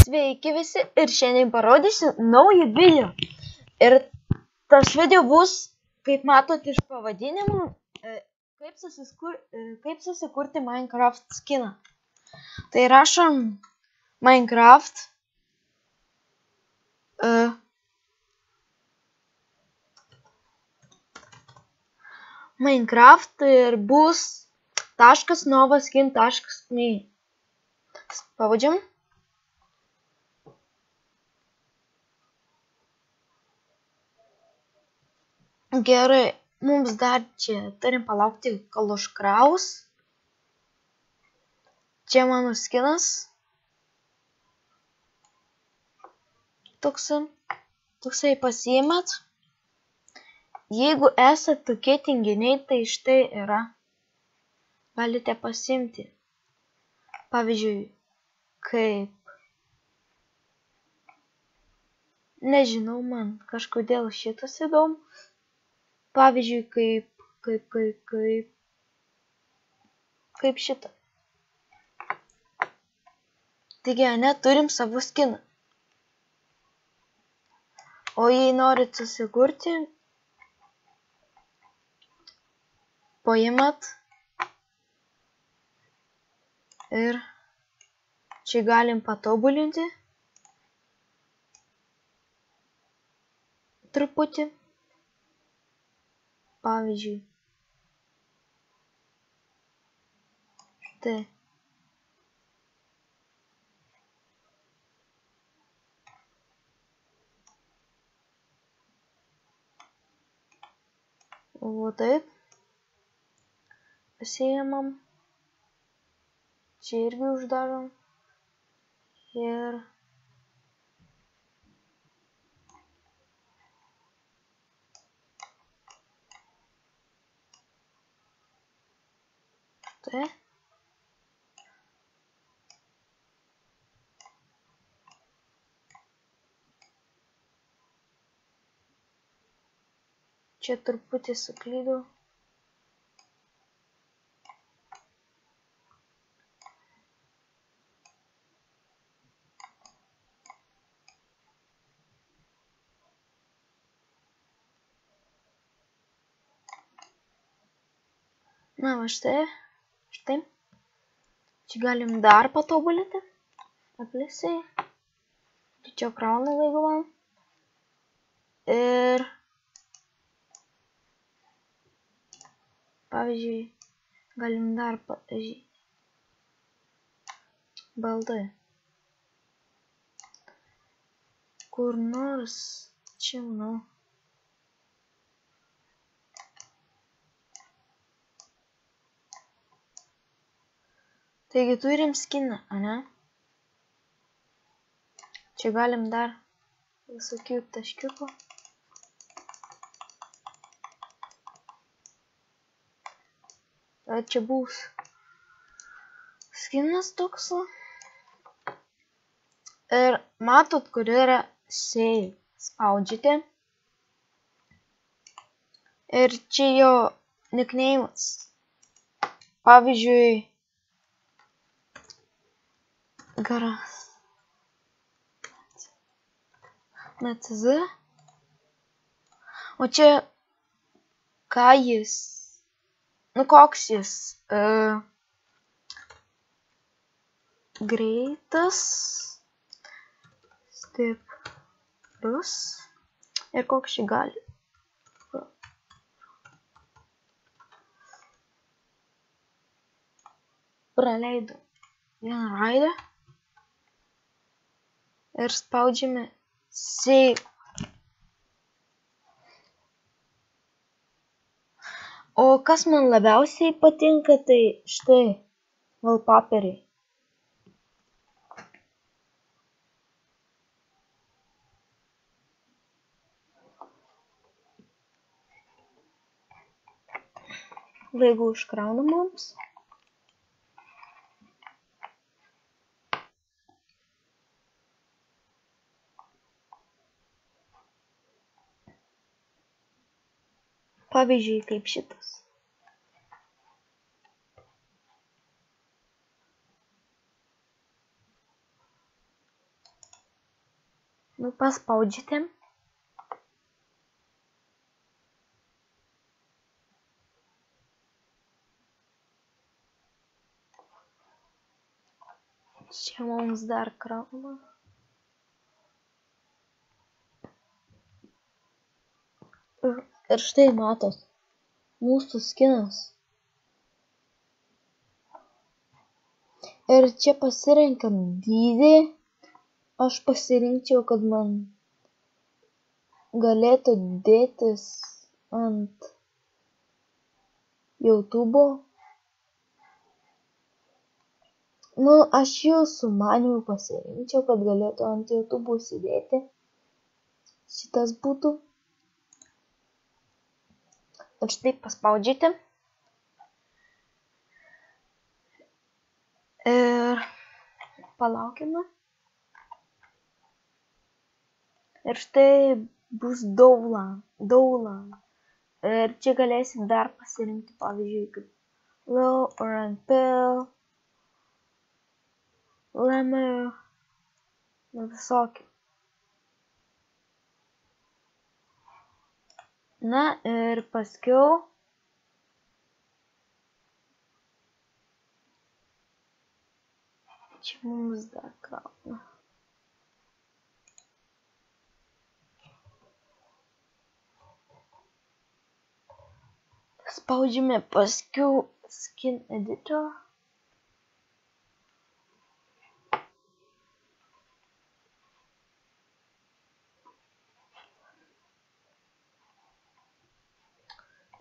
Sveiki visi ir šiandien parodysiu naują video. Ir tas video bus, kaip matot iš pavadinimo, kaip susikurti Minecraft skiną. Tai rašom Minecraft ir bus .novaskin.me. Pavadžiam. Gerai, mums dar čia turim palaukti, kol užkraus. Čia mano skinas. Toksai pasiėmėt. Jeigu esate tokie tinginiai, tai štai yra. Galite pasiimti. Pavyzdžiui, kaip. Nežinau, man kažkodėl šitas įdomu. Pavyzdžiui, kaip šitą. Taigi, turim savo skiną. O jei norit susikurti, paimat ir čia galim patobulinti truputį. Pavyzdžiui, štai. O taip. Pasiėmam. Čia irgi uždarom. Ir štai. Čia truputį suklydau. Na, va štai. Čia galim dar patobulinti. Aplisai. Čia krauna laigulą. Ir pavyzdžiui, galim dar baltai. Kur nors čia, manau. Taigi turim skiną, ane? Čia galim dar visokių taškiukų. Čia bus skinas toks. Ir matot, kur yra save. Spaudžiate. Ir čia jo nickname'as. Pavyzdžiui, garas. NCZ. O čia ką jis? Nu, koks jis? Greitas, stiprus ir koks čia gali. Praleidau vieną raidę ir spaudžiame save. O kas man labiausiai patinka, tai štai wallpaperiai. Jeigu užkrauna mums. pavyzdžiui, kaip šitas. Nu, paspaudžiate. Čia mums dar krauna. Ir štai matot, mūsų skinas. Ir čia pasirenkam dydį. Aš pasirinkčiau, kad man galėtų dėtis ant YouTube'o. Nu, aš jūsų manimų pasirinkčiau, kad galėtų ant YouTube'o įsidėti. Šitas būtų. Ir štai paspaudžiate. Ir palaukime. Ir štai bus Dowland. Ir čia galėsim dar pasirinkti, pavyzdžiui, kaip Low, Orange Pill, Lemmer, visokį. Na ir paskiau čia mums dar krauna. Spaudžiame paskiau Skin Editor.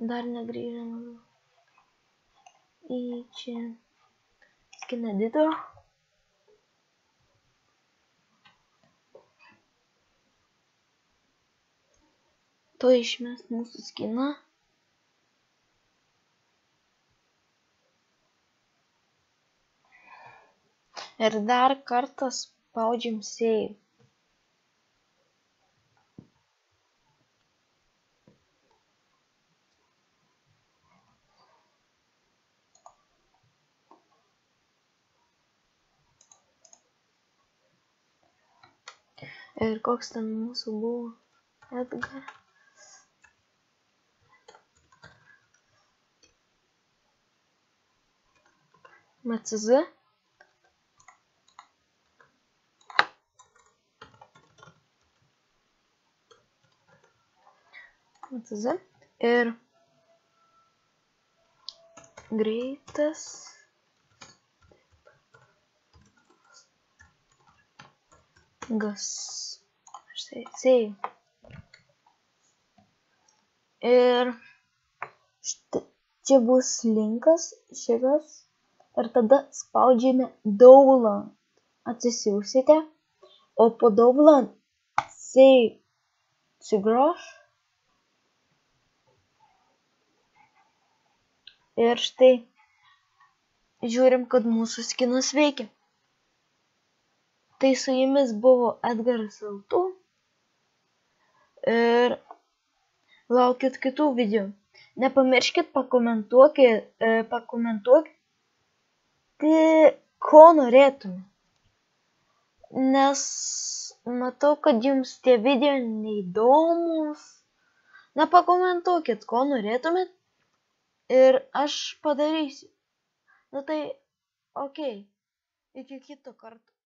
Dar negrįžame į čia Skin Editor. To išmest mūsų skiną. Ir dar kartą spaudžiam Save. Ir koks ten mūsų buvo Edgar. MCZ. Ir greitas gas. Štai, save. Ir štai čia bus linkas šitas. Ir tada spaudžiame Dowland. Atsisiųsite. O po Dowland save sugrįš. Ir štai žiūrim, kad mūsų skinas veikia. Tai su jumis buvo Edgaras LT. Ir laukit kitų video. Nepamirškit pakomentuoti, ko norėtume. Nes matau, kad jums tie video neįdomus. Nepakomentuokit, ko norėtumėt. Ir aš padarysiu. Nu tai, okei. Iki kito karto.